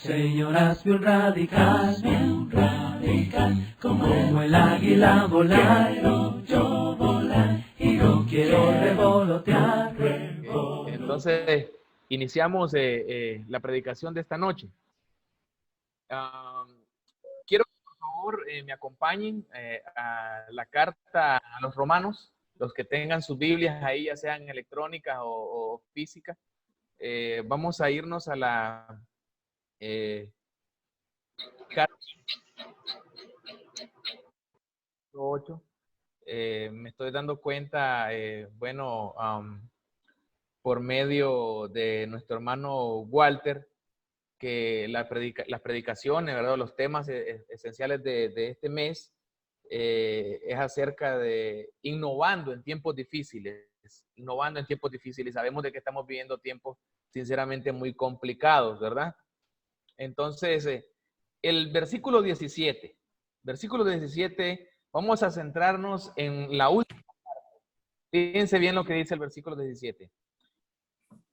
Señoras, hazme un radical, como el águila volar, quiero yo volar, y yo quiero revolotear. Entonces, iniciamos la predicación de esta noche. Quiero que por favor me acompañen a la carta a los romanos, los que tengan sus Biblias ahí, ya sean electrónicas o físicas. Vamos a irnos a la carta 8. Me estoy dando cuenta, por medio de nuestro hermano Walter, que las predicaciones, ¿verdad? Los temas esenciales de este mes es acerca de innovando en tiempos difíciles, innovando en tiempos difíciles. Sabemos de que estamos viviendo tiempos sinceramente muy complicados, ¿verdad? Entonces, el versículo 17, vamos a centrarnos en la última. Fíjense bien lo que dice el versículo 17.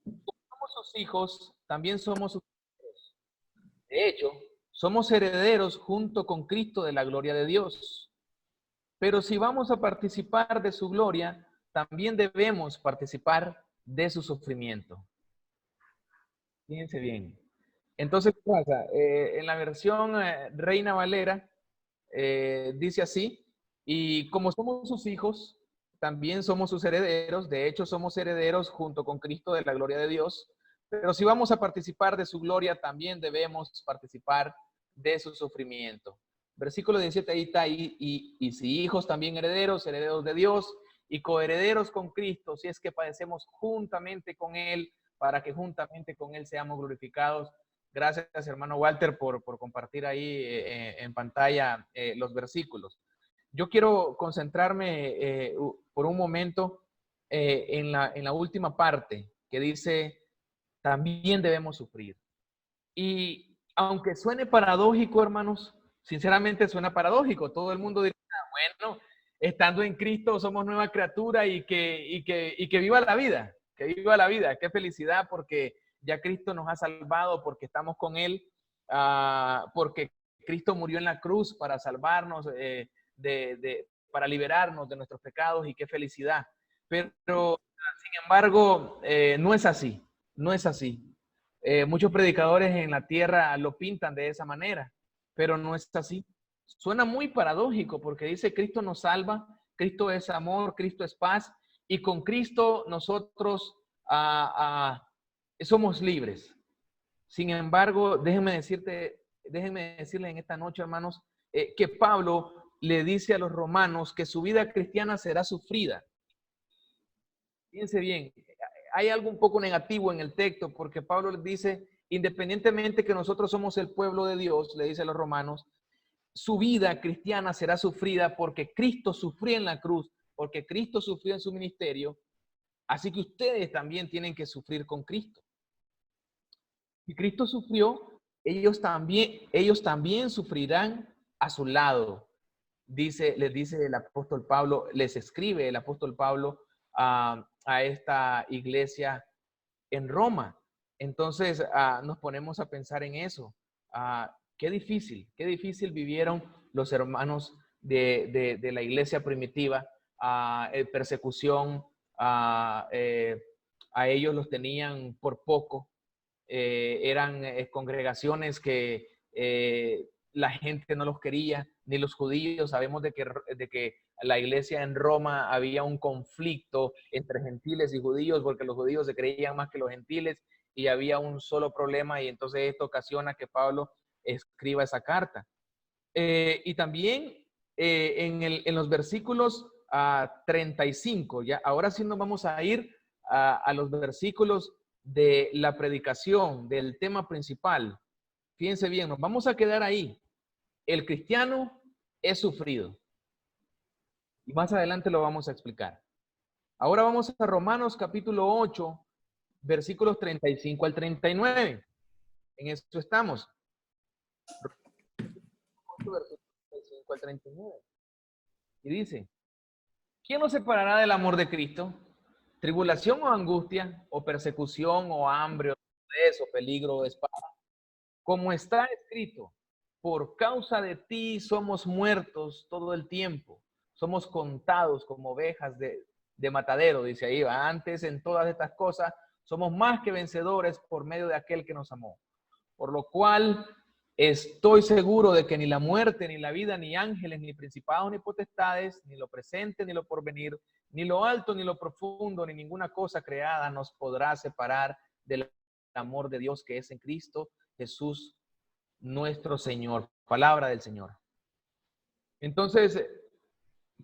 Somos sus hijos, también somos sus hijos. De hecho, somos herederos junto con Cristo de la gloria de Dios. Pero si vamos a participar de su gloria, también debemos participar de su sufrimiento. Fíjense bien. Entonces, ¿qué pasa? En la versión Reina Valera dice así: y como somos sus hijos, también somos sus herederos. De hecho, somos herederos junto con Cristo de la gloria de Dios. Pero si vamos a participar de su gloria, también debemos participar de su sufrimiento. Versículo 17 ahí está: y si hijos, también herederos, herederos de Dios y coherederos con Cristo, si es que padecemos juntamente con Él, para que juntamente con Él seamos glorificados. Gracias, hermano Walter, por compartir ahí en pantalla los versículos. Yo quiero concentrarme por un momento en la última parte que dice: también debemos sufrir. Y aunque suene paradójico, hermanos, sinceramente suena paradójico. Todo el mundo diría, bueno, estando en Cristo somos nueva criatura y que viva la vida, que viva la vida. Qué felicidad, porque ya Cristo nos ha salvado, porque estamos con Él, porque Cristo murió en la cruz para salvarnos, para liberarnos de nuestros pecados, y qué felicidad. Pero, sin embargo, no es así, no es así. Muchos predicadores en la tierra lo pintan de esa manera, pero no es así. Suena muy paradójico porque dice: Cristo nos salva, Cristo es amor, Cristo es paz, y con Cristo nosotros somos libres. Sin embargo, déjenme decirles en esta noche, hermanos, que Pablo le dice a los romanos que su vida cristiana será sufrida. Fíjense bien, hay algo un poco negativo en el texto, porque Pablo les dice: independientemente que nosotros somos el pueblo de Dios, le dice a los romanos, su vida cristiana será sufrida porque Cristo sufrió en la cruz, porque Cristo sufrió en su ministerio, así que ustedes también tienen que sufrir con Cristo. Si Cristo sufrió, ellos también sufrirán a su lado. Les dice el apóstol Pablo, les escribe el apóstol Pablo a esta iglesia en Roma. Entonces nos ponemos a pensar en eso. Qué difícil vivieron los hermanos de la iglesia primitiva. Persecución, a ellos los tenían por poco. Eran congregaciones que la gente no los quería, ni los judíos. Sabemos de que la iglesia en Roma había un conflicto entre gentiles y judíos, porque los judíos se creían más que los gentiles, y había un solo problema, y entonces esto ocasiona que Pablo escriba esa carta. Y también en los versículos 35, ya, ahora sí nos vamos a ir a los versículos de la predicación, del tema principal. Fíjense bien, nos vamos a quedar ahí. El cristiano es sufrido. Y más adelante lo vamos a explicar. Ahora vamos a Romanos capítulo 8, versículos 35 al 39. En eso estamos. Versículos 35 al 39. Y dice: ¿quién nos separará del amor de Cristo? ¿Tribulación o angustia, o persecución, o hambre, o desnudez, o peligro, o espada? Como está escrito, por causa de ti somos muertos todo el tiempo. Somos contados como ovejas de matadero, dice ahí. Antes en todas estas cosas somos más que vencedores por medio de aquel que nos amó. Por lo cual estoy seguro de que ni la muerte, ni la vida, ni ángeles, ni principados, ni potestades, ni lo presente, ni lo porvenir, ni lo alto, ni lo profundo, ni ninguna cosa creada nos podrá separar del amor de Dios que es en Cristo Jesús nuestro Señor. Palabra del Señor. Entonces,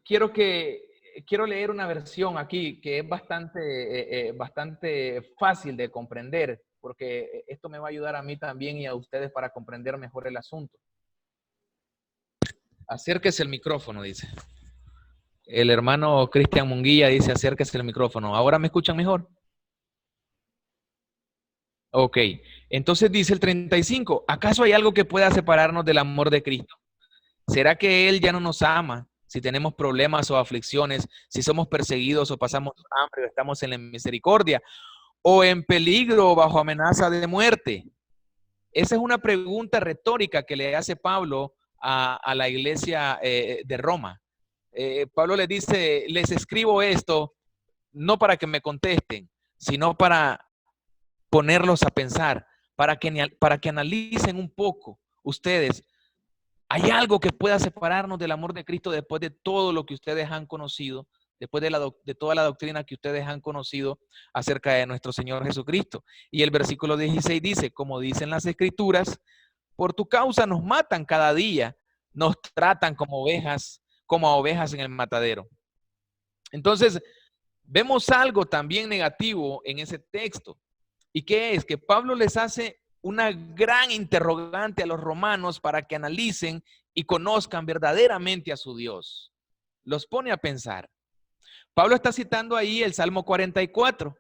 quiero leer una versión aquí que es bastante fácil de comprender, porque esto me va a ayudar a mí también y a ustedes para comprender mejor el asunto. Acérquese el micrófono, dice. El hermano Cristian Munguía dice, acérquese el micrófono. ¿Ahora me escuchan mejor? Ok, entonces dice el 35, ¿acaso hay algo que pueda separarnos del amor de Cristo? ¿Será que Él ya no nos ama si tenemos problemas o aflicciones, si somos perseguidos o pasamos hambre o estamos en la misericordia o en peligro o bajo amenaza de muerte? Esa es una pregunta retórica que le hace Pablo a la iglesia de Roma. Pablo les dice, les escribo esto no para que me contesten, sino para ponerlos a pensar, para que analicen un poco ustedes. ¿Hay algo que pueda separarnos del amor de Cristo después de todo lo que ustedes han conocido, después de toda la doctrina que ustedes han conocido acerca de nuestro Señor Jesucristo? Y el versículo 16 dice, como dicen las Escrituras, por tu causa nos matan cada día, nos tratan como a ovejas en el matadero. Entonces, vemos algo también negativo en ese texto. ¿Y qué es? Que Pablo les hace una gran interrogante a los romanos para que analicen y conozcan verdaderamente a su Dios. Los pone a pensar. Pablo está citando ahí el Salmo 44,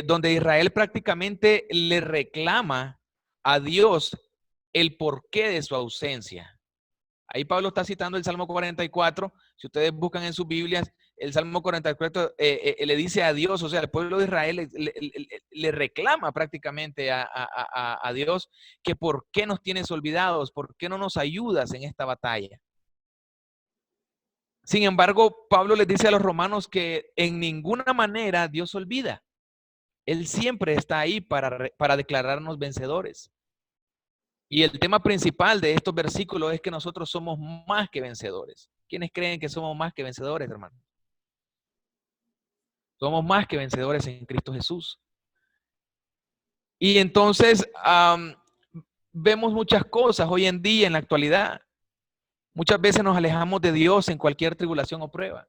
donde Israel prácticamente le reclama a Dios el porqué de su ausencia. Ahí Pablo está citando el Salmo 44. Si ustedes buscan en sus Biblias, el Salmo 44 le dice a Dios, o sea, el pueblo de Israel le reclama prácticamente a Dios que por qué nos tienes olvidados, por qué no nos ayudas en esta batalla. Sin embargo, Pablo les dice a los romanos que en ninguna manera Dios olvida. Él siempre está ahí para declararnos vencedores. Y el tema principal de estos versículos es que nosotros somos más que vencedores. ¿Quiénes creen que somos más que vencedores, hermano? Somos más que vencedores en Cristo Jesús. Y entonces vemos muchas cosas hoy en día, en la actualidad. Muchas veces nos alejamos de Dios en cualquier tribulación o prueba.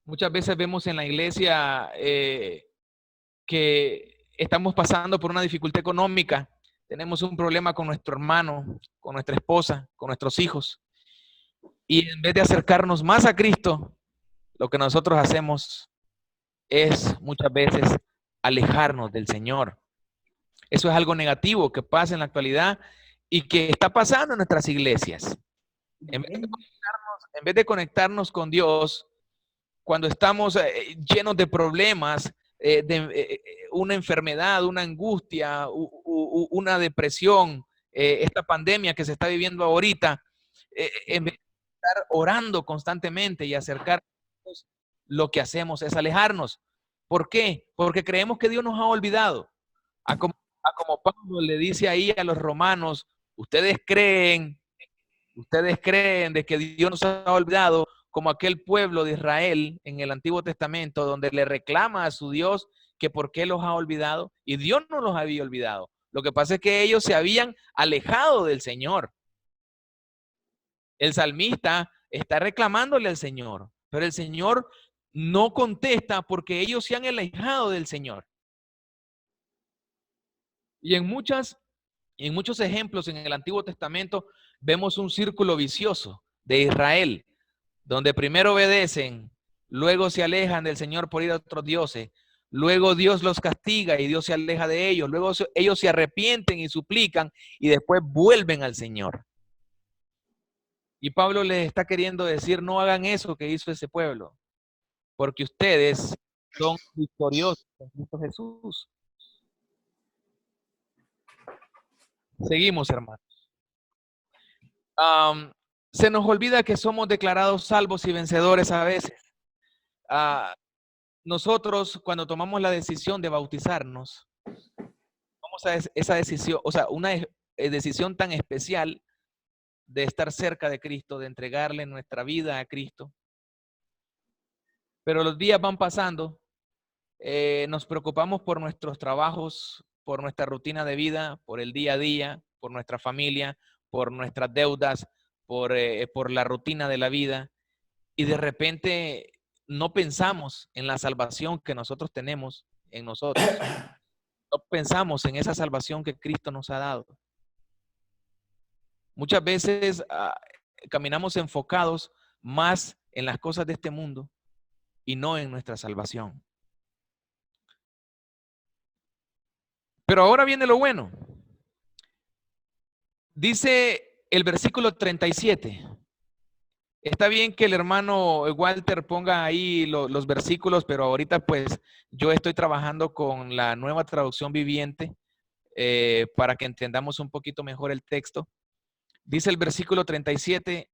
Muchas veces vemos en la iglesia que estamos pasando por una dificultad económica. Tenemos un problema con nuestro hermano, con nuestra esposa, con nuestros hijos. Y en vez de acercarnos más a Cristo, lo que nosotros hacemos es muchas veces alejarnos del Señor. Eso es algo negativo que pasa en la actualidad y que está pasando en nuestras iglesias. En vez de conectarnos con Dios, cuando estamos llenos de problemas, una enfermedad, una angustia, una depresión, esta pandemia que se está viviendo ahorita, en vez de estar orando constantemente y acercarnos, lo que hacemos es alejarnos. ¿Por qué? Porque creemos que Dios nos ha olvidado. Como Pablo le dice ahí a los romanos, ustedes creen de que Dios nos ha olvidado, como aquel pueblo de Israel en el Antiguo Testamento, donde le reclama a su Dios que por qué los ha olvidado, y Dios no los había olvidado. Lo que pasa es que ellos se habían alejado del Señor. El salmista está reclamándole al Señor, pero el Señor no contesta porque ellos se han alejado del Señor. Y en muchos ejemplos en el Antiguo Testamento vemos un círculo vicioso de Israel, donde primero obedecen, luego se alejan del Señor por ir a otros dioses, luego Dios los castiga y Dios se aleja de ellos, luego ellos se arrepienten y suplican y después vuelven al Señor. Y Pablo les está queriendo decir, no hagan eso que hizo ese pueblo, porque ustedes son victoriosos en Cristo Jesús. Seguimos, hermanos. Se nos olvida que somos declarados salvos y vencedores a veces. Nosotros, cuando tomamos la decisión de bautizarnos, tomamos esa decisión, o sea, una decisión tan especial de estar cerca de Cristo, de entregarle nuestra vida a Cristo. Pero los días van pasando, nos preocupamos por nuestros trabajos, por nuestra rutina de vida, por el día a día, por nuestra familia, por nuestras deudas, por la rutina de la vida, y de repente no pensamos en la salvación que nosotros tenemos en nosotros. No pensamos en esa salvación que Cristo nos ha dado. Muchas veces caminamos enfocados más en las cosas de este mundo y no en nuestra salvación. Pero ahora viene lo bueno. Dice el versículo 37. Está bien que el hermano Walter ponga ahí los versículos, pero ahorita pues yo estoy trabajando con la nueva traducción viviente para que entendamos un poquito mejor el texto. Dice el versículo 37,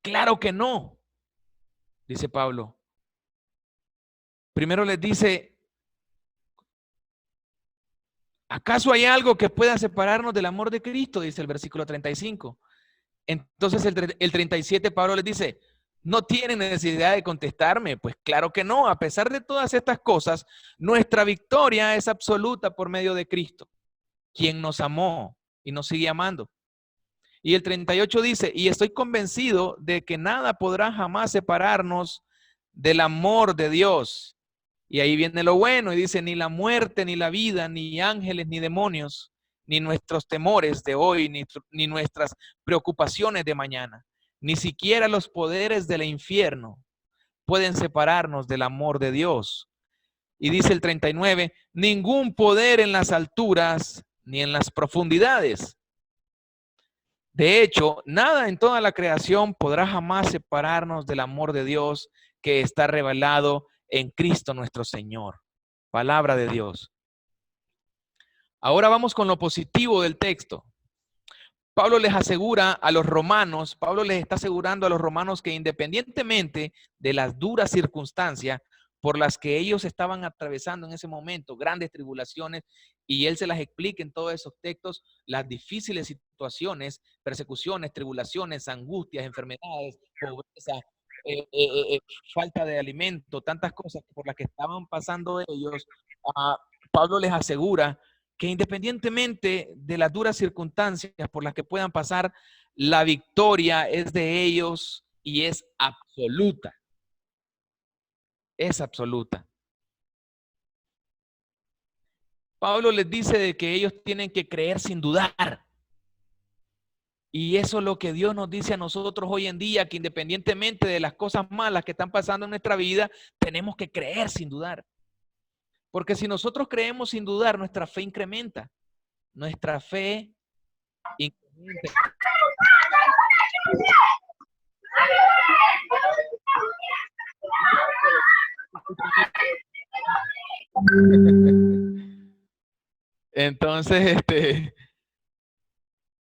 claro que no, dice Pablo. Primero les dice, ¿acaso hay algo que pueda separarnos del amor de Cristo? Dice el versículo 35. Entonces el 37 Pablo les dice, no tienen necesidad de contestarme. Pues claro que no, a pesar de todas estas cosas, nuestra victoria es absoluta por medio de Cristo, quien nos amó y nos sigue amando. Y el 38 dice, y estoy convencido de que nada podrá jamás separarnos del amor de Dios. Y ahí viene lo bueno y dice, ni la muerte, ni la vida, ni ángeles, ni demonios, ni nuestros temores de hoy, ni nuestras preocupaciones de mañana, ni siquiera los poderes del infierno pueden separarnos del amor de Dios. Y dice el 39, ningún poder en las alturas ni en las profundidades. De hecho, nada en toda la creación podrá jamás separarnos del amor de Dios que está revelado en Cristo nuestro Señor. Palabra de Dios. Ahora vamos con lo positivo del texto. Pablo les asegura a los romanos, Pablo les está asegurando a los romanos que independientemente de las duras circunstancias por las que ellos estaban atravesando en ese momento, grandes tribulaciones, y él se las explica en todos esos textos, las difíciles situaciones, persecuciones, tribulaciones, angustias, enfermedades, pobreza, falta de alimento, tantas cosas por las que estaban pasando ellos. Pablo les asegura que independientemente de las duras circunstancias por las que puedan pasar, la victoria es de ellos y es absoluta. Es absoluta. Pablo les dice de que ellos tienen que creer sin dudar. Y eso es lo que Dios nos dice a nosotros hoy en día, que independientemente de las cosas malas que están pasando en nuestra vida, tenemos que creer sin dudar. Porque si nosotros creemos sin dudar, nuestra fe incrementa. Nuestra fe incrementa.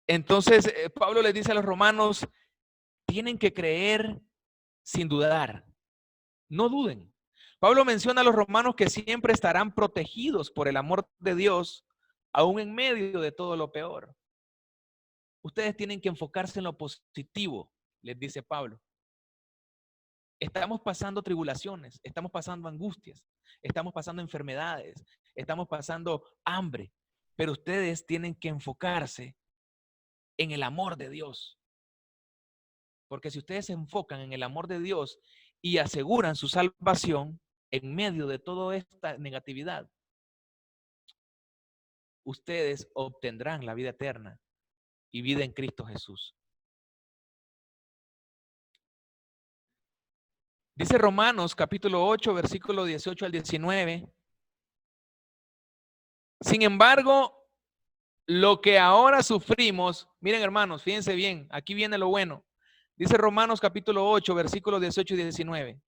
Entonces, Pablo les dice a los romanos, tienen que creer sin dudar. No duden. Pablo menciona a los romanos que siempre estarán protegidos por el amor de Dios, aún en medio de todo lo peor. Ustedes tienen que enfocarse en lo positivo, les dice Pablo. Estamos pasando tribulaciones, estamos pasando angustias, estamos pasando enfermedades, estamos pasando hambre, pero ustedes tienen que enfocarse en el amor de Dios. Porque si ustedes se enfocan en el amor de Dios y aseguran su salvación en medio de toda esta negatividad, ustedes obtendrán la vida eterna y vida en Cristo Jesús. Dice Romanos capítulo 8, versículo 18 al 19. Sin embargo, lo que ahora sufrimos, miren hermanos, fíjense bien, aquí viene lo bueno. Dice Romanos capítulo 8, versículos 18 y 19.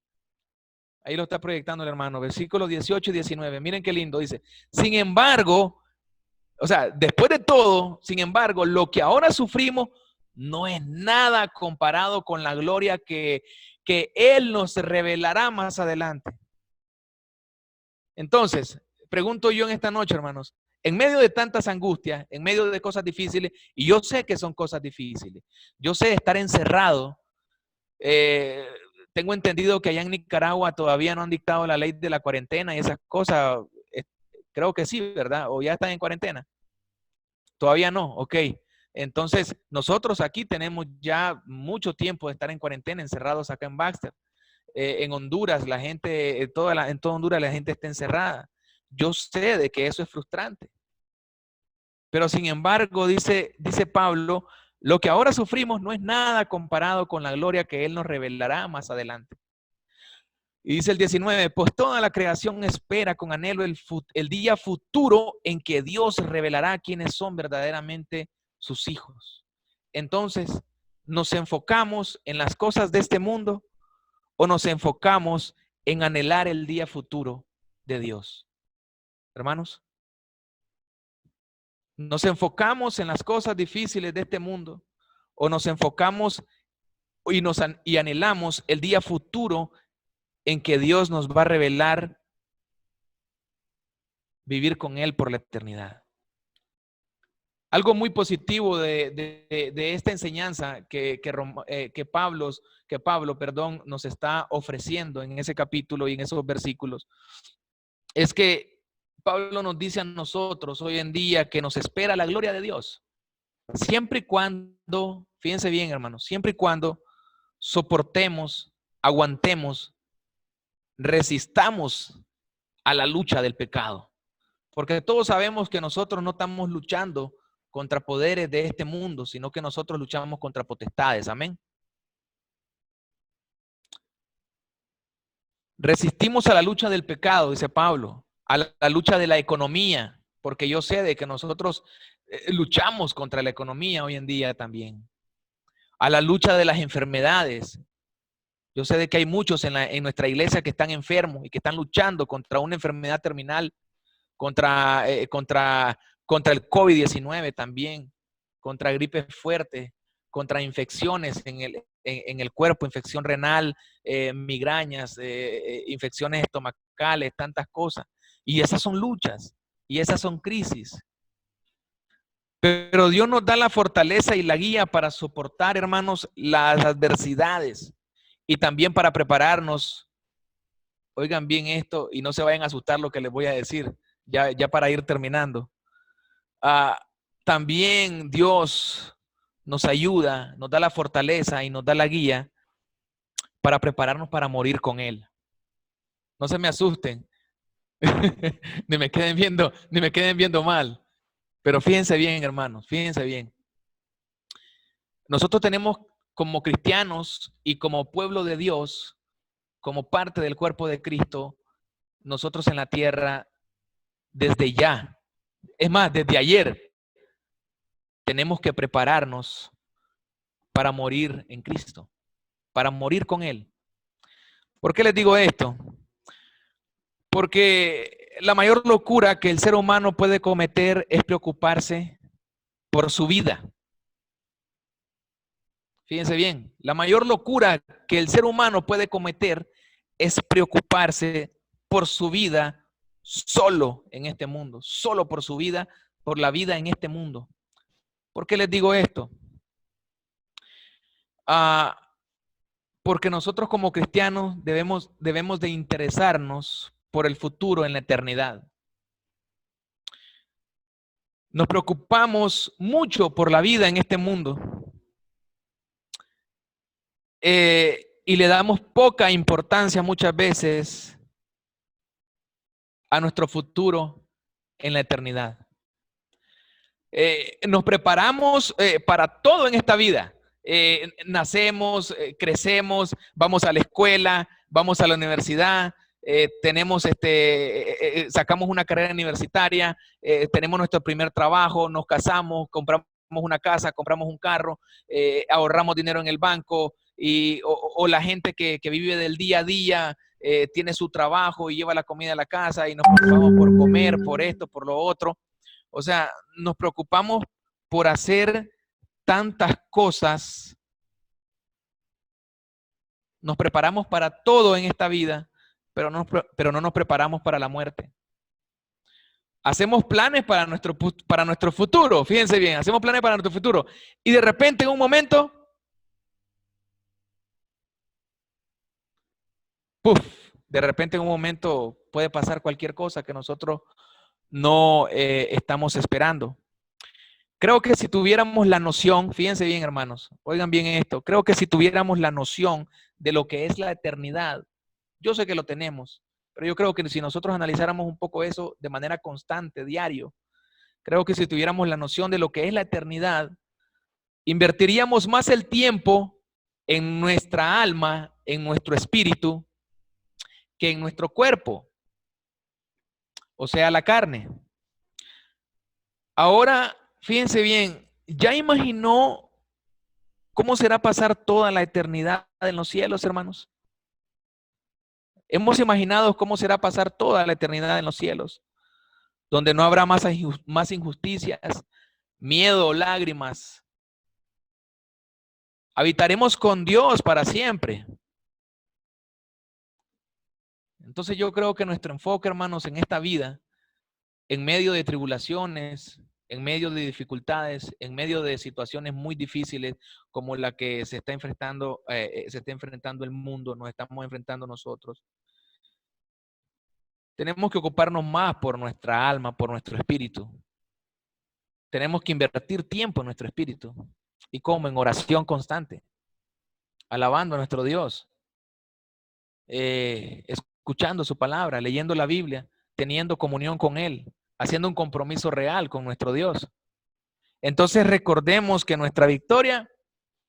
Ahí lo está proyectando el hermano, versículos 18 y 19. Miren qué lindo, dice. Sin embargo, O sea, después de todo, sin embargo, lo que ahora sufrimos no es nada comparado con la gloria que Él nos revelará más adelante. Entonces, pregunto yo en esta noche, hermanos, en medio de tantas angustias, en medio de cosas difíciles, y yo sé que son cosas difíciles, yo sé estar encerrado, eh, tengo entendido que allá en Nicaragua todavía no han dictado la ley de la cuarentena y esas cosas, creo que sí, ¿verdad? O ya están en cuarentena. Todavía no, ok. Entonces, nosotros aquí tenemos ya mucho tiempo de estar en cuarentena, encerrados acá en Baxter. En Honduras, la gente, en toda Honduras la gente está encerrada. Yo sé de que eso es frustrante. Pero sin embargo, dice Pablo, lo que ahora sufrimos no es nada comparado con la gloria que Él nos revelará más adelante. Y dice el 19, pues toda la creación espera con anhelo el día futuro en que Dios revelará quiénes son verdaderamente sus hijos. Entonces, ¿nos enfocamos en las cosas de este mundo o nos enfocamos en anhelar el día futuro de Dios? Hermanos, ¿nos enfocamos en las cosas difíciles de este mundo o nos enfocamos y anhelamos el día futuro en que Dios nos va a revelar vivir con Él por la eternidad? Algo muy positivo de esta enseñanza que Pablo, perdón, nos está ofreciendo en ese capítulo y en esos versículos es que Pablo nos dice a nosotros hoy en día que nos espera la gloria de Dios. Siempre y cuando, fíjense bien, hermanos, siempre y cuando soportemos, aguantemos, resistamos a la lucha del pecado. Porque todos sabemos que nosotros no estamos luchando contra poderes de este mundo, sino que nosotros luchamos contra potestades. Amén. Resistimos a la lucha del pecado, dice Pablo, a la lucha de la economía, porque yo sé de que nosotros luchamos contra la economía hoy en día también. A la lucha de las enfermedades. Yo sé de que hay muchos en nuestra iglesia que están enfermos y que están luchando contra una enfermedad terminal, contra el COVID-19 también, contra gripe fuerte, contra infecciones en el cuerpo, infección renal, migrañas, infecciones estomacales, tantas cosas. Y esas son luchas y esas son crisis. Pero Dios nos da la fortaleza y la guía para soportar, hermanos, las adversidades y también para prepararnos. Oigan bien esto y no se vayan a asustar lo que les voy a decir, ya para ir terminando. También Dios nos ayuda, nos da la fortaleza y nos da la guía para prepararnos para morir con Él. No se me asusten, ni me queden viendo mal. Pero fíjense bien, hermanos, fíjense bien. Nosotros tenemos como cristianos y como pueblo de Dios, como parte del cuerpo de Cristo, nosotros en la tierra, desde ya, es más, desde ayer, tenemos que prepararnos para morir en Cristo, para morir con Él. ¿Por qué les digo esto? Porque la mayor locura que el ser humano puede cometer es preocuparse por su vida. Fíjense bien, la mayor locura que el ser humano puede cometer es preocuparse por su vida solo en este mundo, solo por su vida, por la vida en este mundo. ¿Por qué les digo esto? Porque nosotros como cristianos debemos de interesarnos por el futuro en la eternidad. Nos preocupamos mucho por la vida en este mundo y le damos poca importancia muchas veces a nuestro futuro en la eternidad. Nos preparamos para todo en esta vida. Nacemos, crecemos, vamos a la escuela, vamos a la universidad, sacamos una carrera universitaria, tenemos nuestro primer trabajo, nos casamos, compramos una casa, compramos un carro, ahorramos dinero en el banco o la gente que vive del día a día tiene su trabajo y lleva la comida a la casa y nos preocupamos por comer, por esto, por lo otro. O sea, nos preocupamos por hacer tantas cosas, nos preparamos para todo en esta vida, pero no nos preparamos para la muerte. Hacemos planes para nuestro futuro, fíjense bien, hacemos planes para nuestro futuro. Y de repente en un momento, ¡puf! De repente en un momento puede pasar cualquier cosa que nosotros no estamos esperando. Creo que si tuviéramos la noción, fíjense bien hermanos, oigan bien esto, creo que si tuviéramos la noción de lo que es la eternidad, yo sé que lo tenemos, pero yo creo que si nosotros analizáramos un poco eso de manera constante, diario, creo que si tuviéramos la noción de lo que es la eternidad, invertiríamos más el tiempo en nuestra alma, en nuestro espíritu, que en nuestro cuerpo, o sea, la carne. Ahora, fíjense bien, ¿ya imaginó cómo será pasar toda la eternidad en los cielos, hermanos? Hemos imaginado cómo será pasar toda la eternidad en los cielos, donde no habrá más injusticias, miedo, lágrimas. Habitaremos con Dios para siempre. Entonces yo creo que nuestro enfoque, hermanos, en esta vida, en medio de tribulaciones, en medio de dificultades, en medio de situaciones muy difíciles como la que se está enfrentando el mundo, nos estamos enfrentando nosotros. Tenemos que ocuparnos más por nuestra alma, por nuestro espíritu. Tenemos que invertir tiempo en nuestro espíritu. ¿Y cómo? En oración constante, alabando a nuestro Dios, escuchando su palabra, leyendo la Biblia, teniendo comunión con Él, haciendo un compromiso real con nuestro Dios. Entonces recordemos que nuestra victoria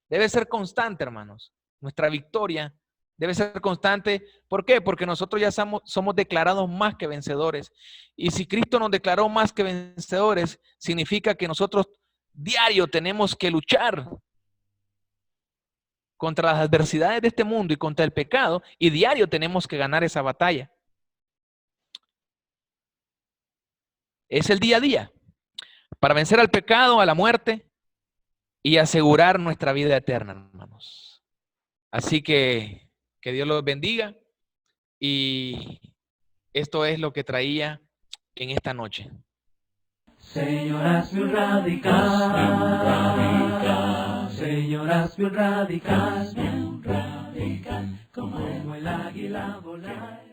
debe ser constante, hermanos. Nuestra victoria debe ser constante. ¿Por qué? Porque nosotros ya somos declarados más que vencedores. Y si Cristo nos declaró más que vencedores, significa que nosotros diario tenemos que luchar contra las adversidades de este mundo y contra el pecado, y diario tenemos que ganar esa batalla. Es el día a día para vencer al pecado, a la muerte y asegurar nuestra vida eterna, hermanos. Así que Dios los bendiga, y esto es lo que traía en esta noche. Señor, hazme un radical. Señor, hazme un radical. Como el águila volar.